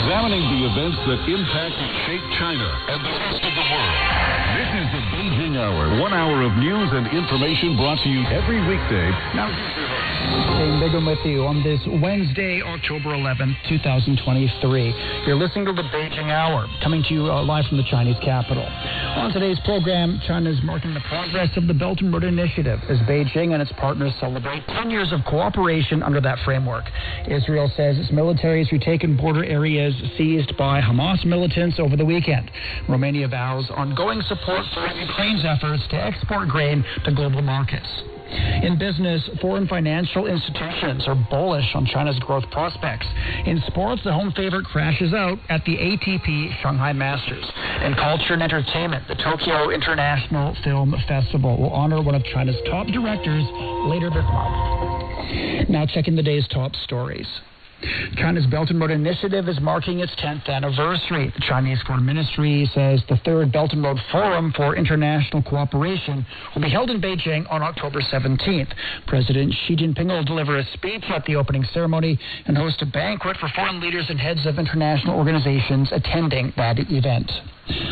examining the events that impact and shape China and the rest of the world. This is the Beijing Hour, 1 hour of news and information brought to you every weekday. Now, Dane Bigham with you on this Wednesday, October 11th, 2023. You're listening to the Beijing Hour, coming to you live from the Chinese capital. On today's program, China is marking the progress of the Belt and Road Initiative as Beijing and its partners celebrate 10 years of cooperation under that framework. Israel says its military has retaken border areas seized by Hamas militants over the weekend. Romania vows ongoing support for Ukraine's efforts to export grain to global markets. In business, foreign financial institutions are bullish on China's growth prospects. In sports, the home favorite crashes out at the ATP Shanghai Masters. In culture and entertainment, the Tokyo International Film Festival will honor one of China's top directors later this month. Now checking the day's top stories. China's Belt and Road Initiative is marking its 10th anniversary. The Chinese Foreign Ministry says the third Belt and Road Forum for International Cooperation will be held in Beijing on October 17th. President Xi Jinping will deliver a speech at the opening ceremony and host a banquet for foreign leaders and heads of international organizations attending that event.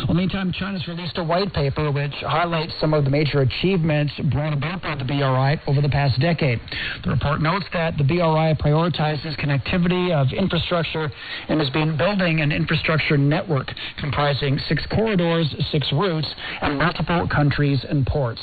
Well, meantime, China's released a white paper which highlights some of the major achievements brought about by the BRI over the past decade. The report notes that the BRI prioritizes connectivity of infrastructure and has been building an infrastructure network comprising 6 corridors, 6 routes, and multiple countries and ports.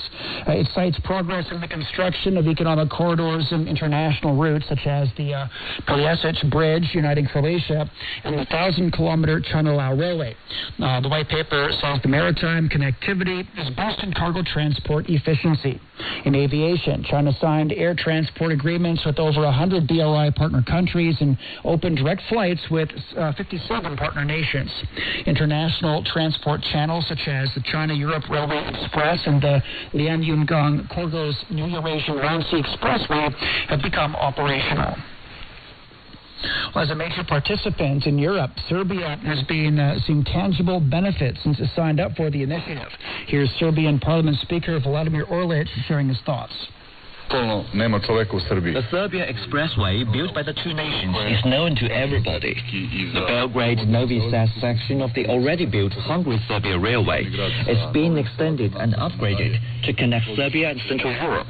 It cites progress in the construction of economic corridors and international routes such as the Pelješac Bridge uniting Croatia and the 1,000-kilometer China-Lao Railway. The white paper says the maritime connectivity has boosted cargo transport efficiency. In aviation, China signed air transport agreements with over 100 BRI partner countries and opened direct flights with 57 partner nations. International transport channels such as the China-Europe Railway Express and the Lianyungang-Korgos New Eurasian Round Sea Expressway have become operational. Well, as a major participant in Europe, Serbia has been seeing tangible benefits since it signed up for the initiative. Here's Serbian Parliament Speaker Vladimir Orlic sharing his thoughts. The Serbia Expressway, built by the two nations, is known to everybody. The Belgrade-Novi Sad section of the already built Hungary-Serbia Railway is being extended and upgraded to connect Serbia and Central Europe.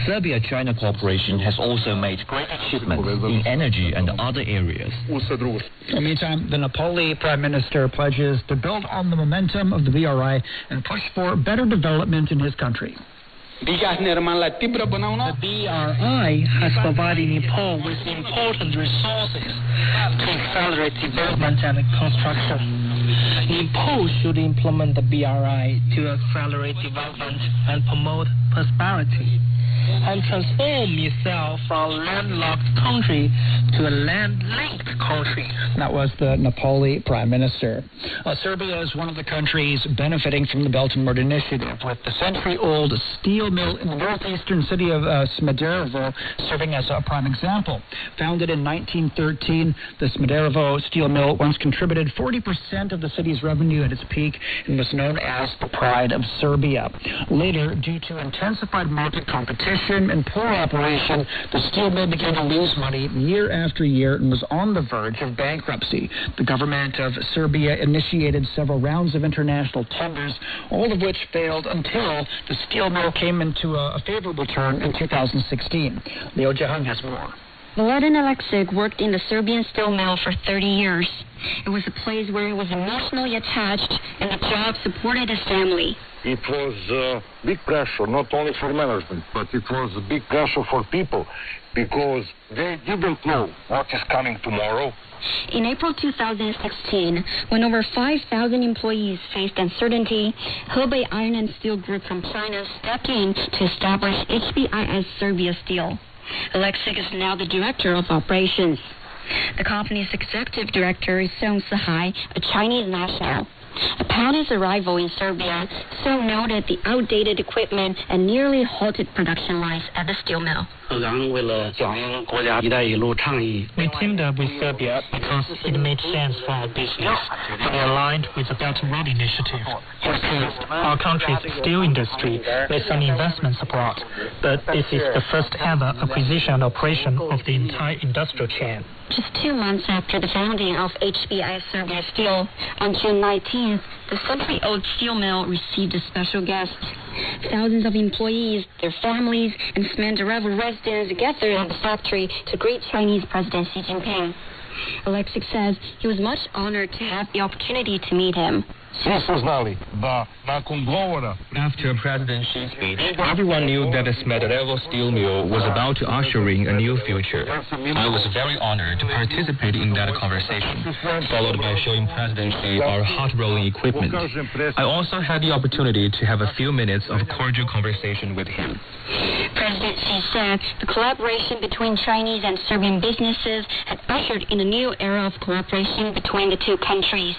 Serbia-China cooperation has also made great achievements in energy and other areas. In the meantime, the Nepali Prime Minister pledges to build on the momentum of the BRI and push for better development in his country. The BRI has provided Nepal with important resources to accelerate development and construction. Nepal should implement the BRI to accelerate development and promote prosperity, and transform itself from a landlocked country to a land-linked country. That was the Nepali Prime Minister. Serbia is one of the countries benefiting from the Belt and Road Initiative, with the century-old steel mill in the northeastern city of Smederevo serving as a prime example. Founded in 1913, the Smederevo steel mill once contributed 40% of the city's revenue at its peak and was known as the pride of Serbia. Later, due to intensified market competition and poor operation, the steel mill began to lose money year after year and was on the verge of bankruptcy. The government of Serbia initiated several rounds of international tenders, all of which failed until the steel mill came into a favorable turn in 2016. Leo Jahang has more. Vladan Aleksic worked in the Serbian steel mill for 30 years. It was a place where he was emotionally attached, and the job supported his family. It was a big pressure, not only for management, but it was a big pressure for people, because they didn't know what is coming tomorrow. In April 2016, when over 5,000 employees faced uncertainty, Hebei Iron and Steel Group from China stepped in to establish HBIS Serbia Steel. Aleksic is now the director of operations. The company's executive director is Song Sihai, a Chinese national. Upon his arrival in Serbia, Song noted the outdated equipment and nearly halted production lines at the steel mill. We teamed up with Serbia because it made sense for our business. We aligned with the Belt and Road Initiative. First, our country's steel industry made some investments abroad, but this is the first ever acquisition and operation of the entire industrial chain. Just 2 months after the founding of HBI Serbia Steel, on June 19th, the century-old steel mill received a special guest. Thousands of employees, their families, and Smederevo residents gathered at the factory to greet Chinese President Xi Jinping. Alexis says he was much honored to have the opportunity to meet him. After President Xi's speech, everyone knew that the Smederevo steel mill was about to usher in a new future. I was very honored to participate in that conversation, followed by showing President Xi our hot-rolling equipment. I also had the opportunity to have a few minutes of cordial conversation with him. President Xi said the collaboration between Chinese and Serbian businesses had ushered in a new era of cooperation between the two countries.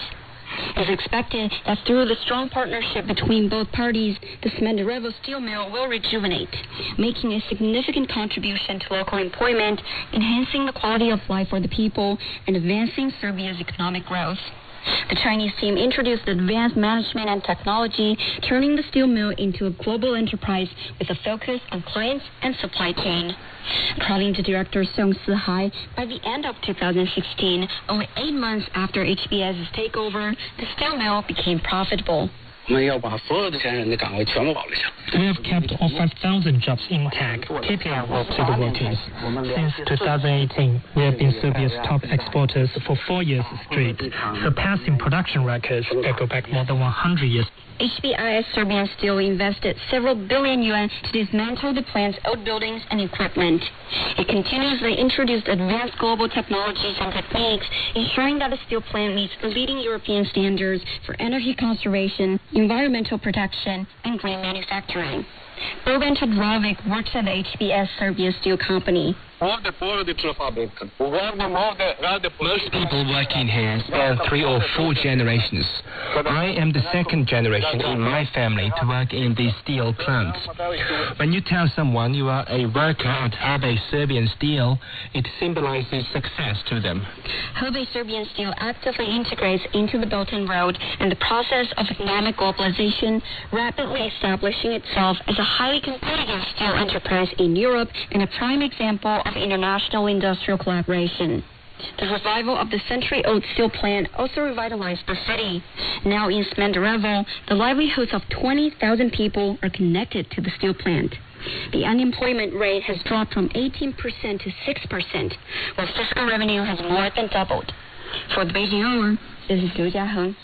It is expected that through the strong partnership between both parties, the Smederevo steel mill will rejuvenate, making a significant contribution to local employment, enhancing the quality of life for the people, and advancing Serbia's economic growth. The Chinese team introduced advanced management and technology, turning the steel mill into a global enterprise with a focus on clients and supply chain. According to Director Song Si-hai, by the end of 2016, only 8 months after HBS's takeover, the steel mill became profitable. We have kept all 5,000 jobs intact, keeping our work to the workers. Since 2018, we have been Serbia's top exporters for 4 years straight, surpassing production records that go back more than 100 years. HBI Serbian Steel invested several billion yuan to dismantle the plant's outbuildings and equipment. It continuously introduced advanced global technologies and techniques, ensuring that the steel plant meets the leading European standards for energy conservation, environmental protection, and green manufacturing. Boban Todorovic works at the HBS Serbia Steel Company. Most people working here span 3 or 4 generations. I am the second generation in my family to work in these steel plants. When you tell someone you are a worker at Hebei Serbian Steel, it symbolizes success to them. Hebei Serbian Steel actively integrates into the Belt and Road and the process of economic globalization, rapidly establishing itself as a highly competitive steel enterprise in Europe and a prime example of international industrial collaboration. The revival of the century-old steel plant also revitalized the city. Now in Smederevo, the livelihoods of 20,000 people are connected to the steel plant. The unemployment rate has dropped from 18% to 6%, while fiscal revenue has more than doubled. For the Beijing Hour, this is Liu Jiaheng.